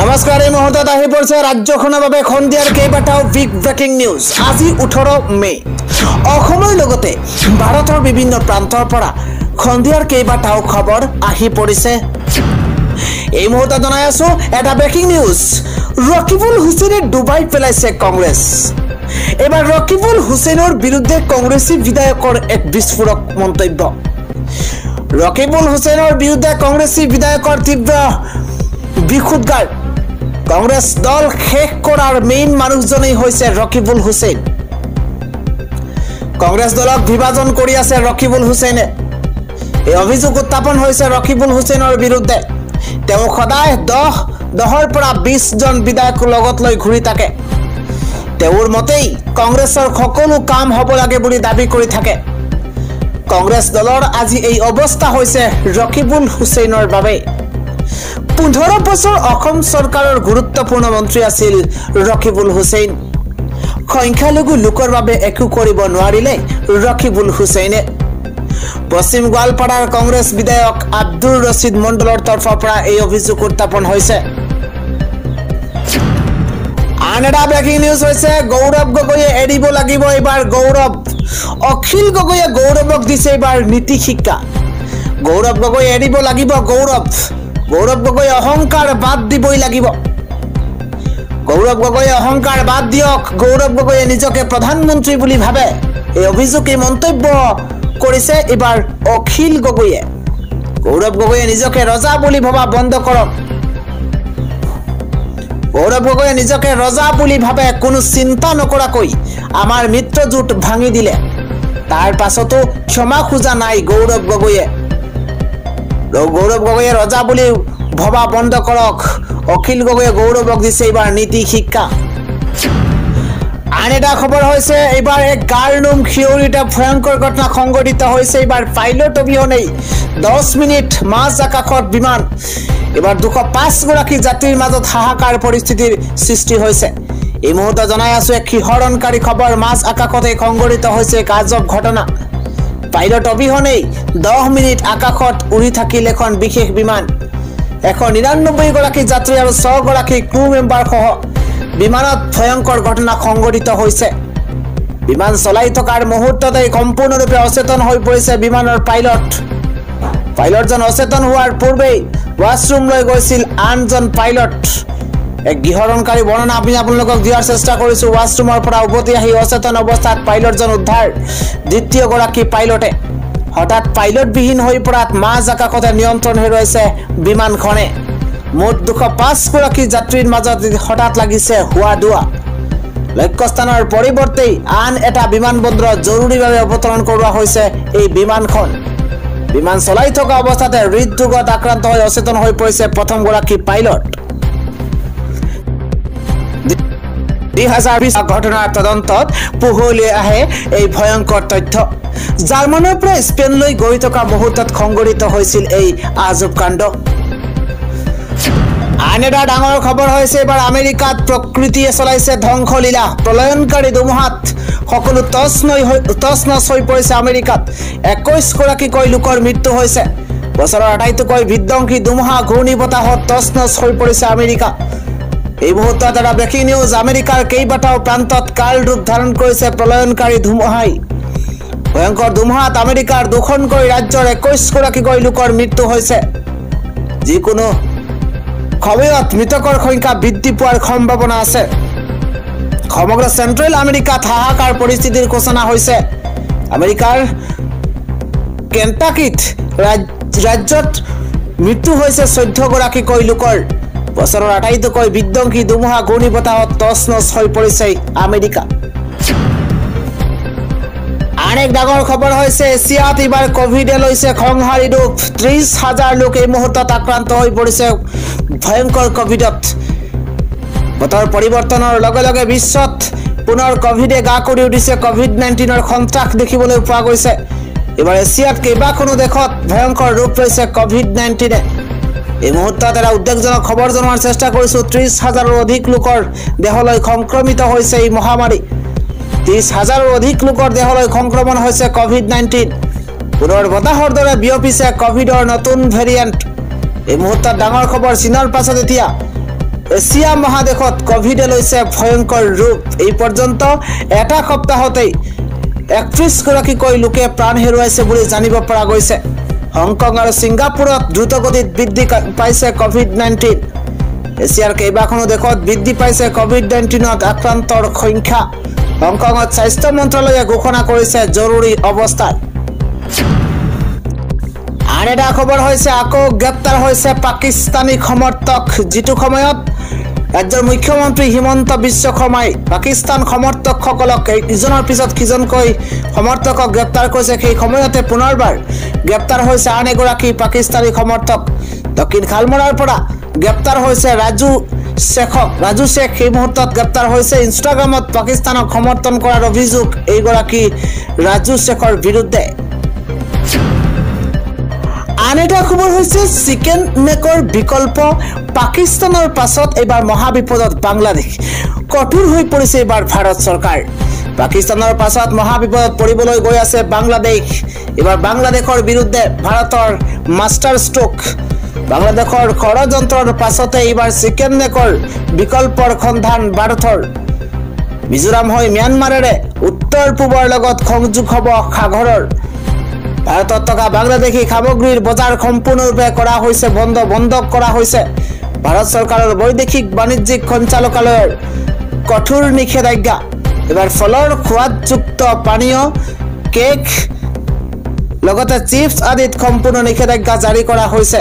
নমস্কাৰ এই মুহূৰ্তত আহি পৰিছে ৰাজ্যখনৰ বাবে খন্দিয়াৰ কেইবাটাও বিগ ব্ৰেকিং নিউজ। আজি 18 মে অসমৰ লগতে ভাৰতৰ বিভিন্ন প্ৰান্তৰ পৰা খন্দিয়াৰ কেইবাটাও খবৰ আহি পৰিছে। এই মুহূৰ্তত জনাই আছো এটা ব্ৰেকিং নিউজ। ৰকিবুল হুছেইনে ডুবাই পেলাইছে কংগ্ৰেছ। এবাৰ ৰকিবুল হুছেইনৰ বিৰুদ্ধে কংগ্ৰেছী বিধায়কৰ এক বিস্ফোৰক মন্তব্য। ৰকিবুল হুছেইনৰ বিৰুদ্ধে কংগ্ৰেছী বিধায়কৰ তীব্ৰ বিক্ষোভগাৰ। কংগ্ৰেছ দল শেষ কৰাৰ মেইন মানুহজনেই হৈছে ৰকিবুল হুছেইন। কংগ্ৰেছ দলক বিভাজন কৰি আছে ৰকিবুল হুছেইনে। এই অভিযোগ উত্থাপন হৈছে ৰকিবুল হুছেইনৰ বিৰুদ্ধে। তেওঁ সদায় 10ৰ পৰা 20 জন বিধায়ক লগত লৈ ঘূৰি থাকে। তেওঁৰ মতেই কংগ্ৰেছৰ সকলো কাম হ'ব লাগে বুলি দাবী কৰি থাকে। কংগ্ৰেছ দলৰ আজি এই অৱস্থা হৈছে ৰকিবুল হুছেইনৰ বাবে। 15 বছৰ অসম চৰকাৰৰ গুৰুত্বপূৰ্ণ মন্ত্ৰী আছিল ৰকিবুল হুছেইন। সংখ্যালঘু লোকৰ বাবে একো কৰিব নোৱাৰিলে ৰকিবুল হুছেইনে। পশ্চিম গোৱালপাৰাৰ কংগ্ৰেছ বিধায়ক আব্দুৰ ৰছিদ মণ্ডলৰ তৰফৰ পৰা এই অভিযোগ উত্থাপন হৈছে। আন এটা ব্ৰেকিং নিউজ হৈছে গৌৰৱ গগৈয়ে এৰিব লাগিব এইবাৰ গৌৰৱ। অখিল গগৈয়ে গৌৰৱক দিছে এইবাৰ নীতি শিক্ষা। গৌৰৱ গগৈ এৰিব লাগিব গৌৰৱ। গৌৰৱ গগৈ অহংকাৰ বাদ দিবই লাগিব। গৌৰৱ গগৈয়ে অহংকাৰ বাদ দিয়ক। গৌৰৱ গগৈয়ে নিজকে প্ৰধানমন্ত্ৰী বুলি ভাবে। এই অভিযোগ এই মন্তব্য কৰিছে এইবাৰ অখিল গগৈয়ে। গৌৰৱ গগৈয়ে নিজকে ৰজা বুলি ভবা বন্ধ কৰক। গৌৰৱ গগৈয়ে নিজকে ৰজা বুলি ভাবে। কোনো চিন্তা নকৰাকৈ আমাৰ মিত্ৰজোঁট ভাঙি দিলে। তাৰ পাছতো ক্ষমা খোজা নাই গৌৰৱ গগৈয়ে। গৌৰৱ গগৈয়ে ৰজা বুলি ভবা বন্ধ কৰক। অখিল গগৈয়ে গৌৰৱক দিছে এইবাৰ নীতি শিক্ষা। আন এটা খবৰ হৈছে এইবাৰ এক গাৰনুম খিয়ৰিত ভয়ংকৰ ঘটনা সংঘটিত হৈছে। এইবাৰ পাইলট অবিহনেই 10 মিনিট মাজ আকাশত বিমান। এইবাৰ 205 গৰাকী যাত্ৰীৰ মাজত হাহাকাৰ পৰিস্থিতিৰ সৃষ্টি হৈছে। এই মুহূৰ্তত জনাই আছো এক শিহৰণকাৰী খবৰ। মাজ আকাশতে সংঘটিত হৈছে এক আজব ঘটনা। পাইলট অবিহনেই 10 মিনিট আকাশত উৰি থাকিল এখন বিশেষ বিমান। 199 গৰাকী যাত্ৰী আৰু 6 গৰাকী ক্ৰু মেম্বাৰ সহ বিমানত ভয়ংকৰ ঘটনা সংঘটিত হৈছে। বিমান চলাই থকাৰ মুহূৰ্ততে সম্পূৰ্ণৰূপে অচেতন হৈ পৰিছে বিমানৰ পাইলট। পাইলটজন অচেতন হোৱাৰ পূৰ্বেই ৱাছৰুমলৈ গৈছিল আনজন পাইলট। এক গৃহৰণকাৰী বৰ্ণনা আমি আপোনালোকক দিয়াৰ চেষ্টা কৰিছো। ৱাছৰুমৰ পৰা উভতি আহি অচেতন অৱস্থাত পাইলটজন উদ্ধাৰ। দ্বিতীয় গৰাকী পাইলটে হঠাৎ পাইলটবিহীন হৈ পৰাত মাজ আকাশতে নিয়ন্ত্ৰণ হেৰুৱাইছে বিমানখনে। মুঠ 205 গৰাকী যাত্ৰীৰ মাজত হঠাৎ লাগিছে হোৱা দোৱা। লক্ষ্যস্থানৰ পৰিৱৰ্তে আন এটা বিমানবন্দৰত জৰুৰীভাৱে অৱতৰণ কৰোৱা হৈছে এই বিমানখন। বিমান চলাই থকা অৱস্থাতে হৃদৰোগত আক্ৰান্ত হৈ অচেতন হৈ পৰিছে প্ৰথম গৰাকী পাইলট। 2020 ঘটনাৰ তদন্তত পোহৰলৈ আহে এই ভয়ংকৰ তথ্য। জাৰ্মানৰ পৰা স্পেইনলৈ গৈ থকা মুহূৰ্তত সংঘটিত হৈছিল এই আজব কাণ্ড। আন এটা ডাঙৰ খবৰ হৈছে এইবাৰ আমেৰিকাত প্ৰকৃতিয়ে চলাইছে ধ্বংসলীলা। প্ৰলয়নকাৰী ধুমুহাত সকলো তছনছ হৈ পৰিছে আমেৰিকাত। 21 গৰাকীকৈ লোকৰ মৃত্যু হৈছে। বছৰৰ আটাইতকৈ বিধ্বংসী ধুমুহা ঘূৰ্ণী বতাহত তছনছ হৈ পৰিছে আমেৰিকা। এই মুহূৰ্তত এটা ব্ৰেকিং নিউজ। আমেৰিকাৰ কেইবাটাও প্ৰান্তত কাল ৰূপ ধাৰণ কৰিছে প্ৰলয়নকাৰী ধুমুহাই। ভয়ংকৰ ধুমুহাত আমেৰিকাৰ 2খনকৈ ৰাজ্যৰ 21 গৰাকীকৈ লোকৰ মৃত্যু হৈছে। যিকোনো সময়ত মৃতকৰ সংখ্যা বৃদ্ধি পোৱাৰ সম্ভাৱনা আছে। সমগ্ৰ চেণ্ট্ৰেল আমেৰিকাত হাহাকাৰ পৰিস্থিতিৰ সূচনা হৈছে। আমেৰিকাৰ কেণ্টাকিত ৰাজ্যত মৃত্যু হৈছে 14 গৰাকীকৈ লোকৰ। বছৰৰ আটাইতকৈ বিধ্বংসী ধুমুহা ঘূৰ্ণী বতাহত তছনছ হৈ পৰিছে আমেৰিকা। আন এক ডাঙৰ খবৰ হৈছে এছিয়াত এইবাৰ কভিডে লৈছে সংহাৰী ৰূপ। 30,000 লোক এই মুহূৰ্তত আক্ৰান্ত হৈ পৰিছে ভয়ংকৰ কভিডত। বতৰ পৰিৱৰ্তনৰ লগে লগে বিশ্বত পুনৰ কভিডে গা কৰি উঠিছে। COVID-19ৰ সন্ত্ৰাস দেখিবলৈ পোৱা গৈছে। এইবাৰ এছিয়াত কেইবাখনো দেশত ভয়ংকৰ ৰূপ লৈছে COVID-19। এই মুহূৰ্তত এটা উদ্বেগজনক খবৰ জনোৱাৰ চেষ্টা কৰিছো। 30,000ৰো অধিক লোকৰ দেহলৈ সংক্ৰমিত হৈছে এই মহামাৰী। 30,000ৰো অধিক লোকৰ দেহলৈ সংক্ৰমণ হৈছে COVID-19। পুনৰ বতাহৰ দৰে বিয়পিছে কভিডৰ নতুন ভেৰিয়েণ্ট। এই মুহূৰ্তত ডাঙৰ খবৰ। চীনৰ পাছত এতিয়া এছিয়া মহাদেশত কোভিডে লৈছে ভয়ংকৰ ৰূপ। এই পৰ্যন্ত এটা সপ্তাহতেই 31 গৰাকীকৈ লোকে প্ৰাণ হেৰুৱাইছে বুলি জানিব পৰা গৈছে। হংকং আৰু ছিংগাপুৰত দ্ৰুতগতিত বৃদ্ধি পাইছে কোভিড-19। এছিয়াৰ কেইবাখনো দেশত বৃদ্ধি পাইছে কোভিড-19ত আক্ৰান্তৰ সংখ্যা। হংকঙত স্বাস্থ্য মন্ত্ৰালয়ে ঘোষণা কৰিছে জৰুৰী অৱস্থা। আন এটা খবৰ হৈছে আকৌ গ্ৰেপ্তাৰ হৈছে পাকিস্তানী সমৰ্থক। যিটো সময়ত ৰাজ্যৰ মুখ্যমন্ত্ৰী হিমন্ত বিশ্ব শৰ্মাই পাকিস্তান সমৰ্থকসকলক ইজনৰ পিছত সিজনকৈ সমৰ্থকক গ্ৰেপ্তাৰ কৰিছে, সেই সময়তে পুনৰবাৰ গ্ৰেপ্তাৰ হৈছে আন এগৰাকী পাকিস্তানী সমৰ্থক। দক্ষিণ খালমৰাৰ পৰা গ্ৰেপ্তাৰ হৈছে ৰাজু শেখ সেই মুহূৰ্তত গ্ৰেপ্তাৰ হৈছে। ইনষ্টাগ্ৰামত পাকিস্তানক সমৰ্থন কৰাৰ অভিযোগ এইগৰাকী ৰাজু শেখৰ বিৰুদ্ধে। আন এটা খবৰ হৈছে চিকেন নেকৰ বিকল্প পাকিস্তানৰ পাছত এইবাৰ মহাবিপদত বাংলাদেশ। কঠোৰ হৈ পৰিছে এইবাৰ ভাৰত চৰকাৰ। পাকিস্তানৰ পাছত মহাবিপদত পৰিবলৈ গৈ আছে বাংলাদেশ। এইবাৰ বাংলাদেশৰ বিৰুদ্ধে ভাৰতৰ মাষ্টাৰ ষ্ট্ৰোক। বাংলাদেশৰ ষড়যন্ত্ৰৰ পাছতে এইবাৰ চিকেন নেকৰ বিকল্পৰ সন্ধান ভাৰতৰ। মিজোৰাম হৈ ম্যানমাৰেৰে উত্তৰ পূবৰ লগত সংযোগ হ'ব সাগৰৰ। ভাৰতত থকা বাংলাদেশী সামগ্ৰীৰ বজাৰ সম্পূৰ্ণৰূপে কৰা হৈছে বন্ধ কৰা হৈছে। ভাৰত চৰকাৰৰ বৈদেশিক বাণিজ্যিক সঞ্চালকালয়ৰ কঠোৰ নিষেধাজ্ঞা। এবাৰ ফলৰ সোৱাদযুক্ত পানীয়, কেক লগতে চিপছ আদিত সম্পূৰ্ণ নিষেধাজ্ঞা জাৰি কৰা হৈছে।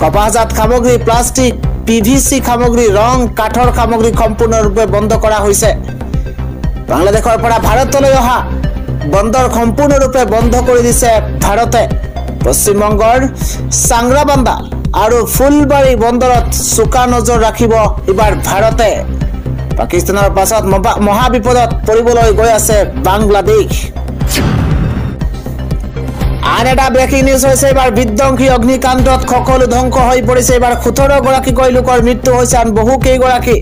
কপাহজাত সামগ্ৰী, প্লাষ্টিক, PVC সামগ্ৰী, ৰং, কাঠৰ সামগ্ৰী সম্পূৰ্ণৰূপে বন্ধ কৰা হৈছে। বাংলাদেশৰ পৰা ভাৰতলৈ অহা বন্দৰ সম্পূৰ্ণৰূপে বন্ধ কৰি দিছে ভাৰতে। পশ্চিমবংগৰ চাংৰাবান্ধা আৰু ফুলবাৰী বন্দৰত চোকা নজৰ ৰাখিব এইবাৰ ভাৰতে। পাকিস্তানৰ পাছত মহাবিপদত পৰিবলৈ গৈ আছে বাংলাদেশ। আন এটা ব্ৰেকিং নিউজ হৈছে এইবাৰ বিধ্বংসী অগ্নিকাণ্ডত সকলো ধ্বংস হৈ পৰিছে। এইবাৰ 17 গৰাকীকৈ লোকৰ মৃত্যু হৈছে, আন বহু কেইগৰাকী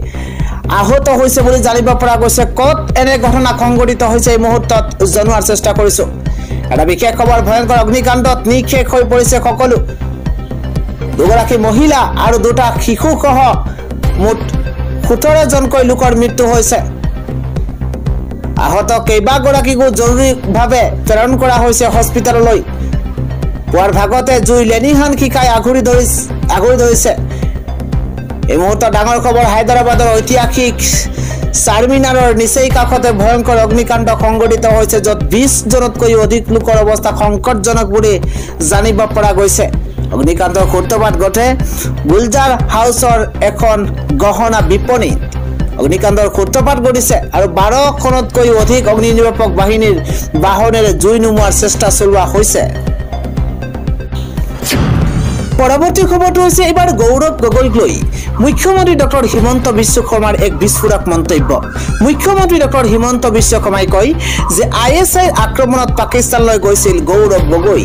আহত হৈছে বুলি জানিব পৰা গৈছে। ক'ত এনে ঘটনা সংঘটিত হৈছে এই মুহূৰ্তত জনোৱাৰ চেষ্টা কৰিছো। এটা বিশেষ খবৰ, ভয়ংকৰ অগ্নিকাণ্ডত নিঃশেষ হৈ পৰিছে সকলো। দুগৰাকী মহিলা আৰু দুটা শিশুসহ মুঠ 17 জনকৈ লোকৰ মৃত্যু হৈছে। আহত কেইবাগৰাকীকো জৰুৰীভাৱে প্ৰেৰণ কৰা হৈছে হস্পিটেললৈ। পুৱাৰ ভাগতে জুই লেনিহান শিকাই আগুৰি ধৰিছে। এই মুহূৰ্তত ডাঙৰ খবৰ, হায়দৰাবাদৰ ঐতিহাসিক চাৰমিনাৰৰ নিচেই কাষতে ভয়ংকৰ অগ্নিকাণ্ড সংঘটিত হৈছে, য'ত 20 জনতকৈও অধিক লোকৰ অৱস্থা সংকটজনক বুলি জানিব পৰা গৈছে। অগ্নিকাণ্ডৰ সূত্ৰপাত ঘটে গুলজাৰ হাউচৰ এখন গহনা বিপণীত। অগ্নিকাণ্ডৰ সূত্ৰপাত ঘটিছে আৰু 12খনতকৈও অধিক অগ্নি নিৰ্বাপক বাহিনীৰ বাহনেৰে জুই নুমুৱাৰ চেষ্টা চলোৱা হৈছে। পৰৱৰ্তী খবৰটো হৈছে এইবাৰ গৌৰৱ গগৈক লৈ মুখ্যমন্ত্ৰী ডক্টৰ হিমন্ত বিশ্ব শৰ্মাৰ এক বিস্ফোৰক মন্তব্য। মুখ্যমন্ত্ৰী ডক্টৰ হিমন্ত বিশ্ব শৰ্মাই কয় যে ISIৰ আক্ৰমণত পাকিস্তানলৈ গৈছিল গৌৰৱ গগৈ।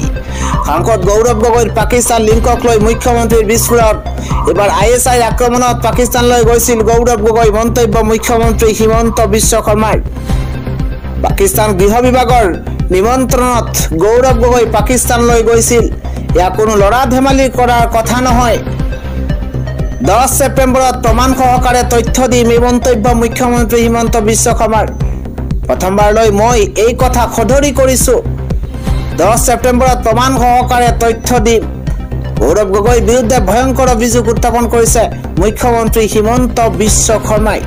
সাংসদ গৌৰৱ গগৈৰ পাকিস্তান লিংকক লৈ মুখ্যমন্ত্ৰীৰ বিস্ফোৰণ। এবাৰ ISIৰ আক্ৰমণত পাকিস্তানলৈ গৈছিল গৌৰৱ গগৈ, মন্তব্য মুখ্যমন্ত্ৰী হিমন্ত বিশ্ব শৰ্মাৰ। পাকিস্তান গৃহ বিভাগৰ নিমন্ত্ৰণত গৌৰৱ গগৈ পাকিস্তানলৈ গৈছিল। ইয়াক কোনো লৰা ধেমালি কৰাৰ কথা নহয়। 10 ছেপ্টেম্বৰত প্ৰমাণ সহকাৰে তথ্য দিম, এই মন্তব্য মুখ্যমন্ত্ৰী হিমন্ত বিশ্ব শৰ্মাৰ। প্ৰথমবাৰলৈ মই এই কথা সদৰি কৰিছো। 10 ছেপ্টেম্বৰত প্ৰমাণ সহকাৰে তথ্য দিম। গৌৰৱ গগৈৰ বিৰুদ্ধে ভয়ংকৰ অভিযোগ উত্থাপন কৰিছে মুখ্যমন্ত্ৰী হিমন্ত বিশ্ব শৰ্মাই।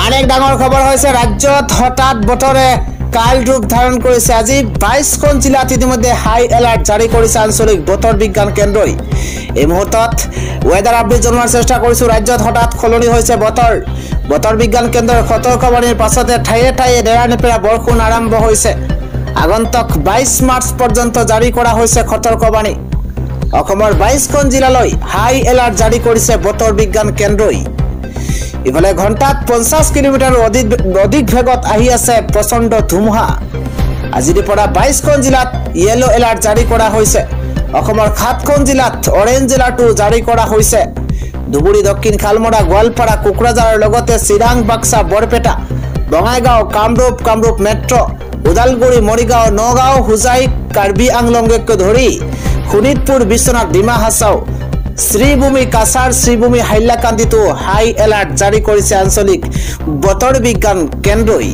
আন এক ডাঙৰ খবৰ হৈছে ৰাজ্যত হঠাৎ বতৰে কাল ৰূপ ধাৰণ কৰিছে। আজি 22খন জিলাত ইতিমধ্যে হাই এলাৰ্ট জাৰি কৰিছে আঞ্চলিক বতৰ বিজ্ঞান কেন্দ্ৰই। এই মুহূৰ্তত ৱেডাৰ আপডেট জনোৱাৰ চেষ্টা কৰিছো। ৰাজ্যত হঠাৎ সলনি হৈছে বতৰ। বতৰ বিজ্ঞান কেন্দ্ৰৰ সতৰ্কবাণীৰ পাছতে ঠায়ে ঠায়ে নেৰানেপেৰা বৰষুণ আৰম্ভ হৈছে। আগন্তুক 22 মাৰ্চ পৰ্যন্ত জাৰি কৰা হৈছে সতৰ্কবাণী। অসমৰ 22খন জিলালৈ হাই এলাৰ্ট জাৰি কৰিছে বতৰ বিজ্ঞান কেন্দ্ৰই। ইফালে ঘণ্টাত 50 কিলোমিটাৰ অধিক বেগত আহি আছে প্ৰচণ্ড ধুমুহা। আজিৰ পৰা 22খন জিলাত ইয়েলো এলাৰ্ট জাৰি কৰা হৈছে। অসমৰ 7খন জিলাত অৰেঞ্জ এলাৰ্টো জাৰি কৰা হৈছে। ধুবুৰী, দক্ষিণ খালমৰা, গোৱালপাৰা, কোকৰাঝাৰৰ লগতে চিৰাং, বাক্সা, বৰপেটা, বঙাইগাঁও, কামৰূপ মেট্ৰ, ওদালগুৰি, মৰিগাঁও, নগাঁও, হোজাই, কাৰ্বি আংলঙকে ধৰি শোণিতপুৰ, বিশ্বনাথ, ডিমা হাছাও, শ্ৰীভূমি কাছাৰ শ্ৰীভূমি হাইলাকান্দিতো হাই এলাৰ্ট জাৰি কৰিছে আঞ্চলিক বতৰ বিজ্ঞান কেন্দ্ৰই।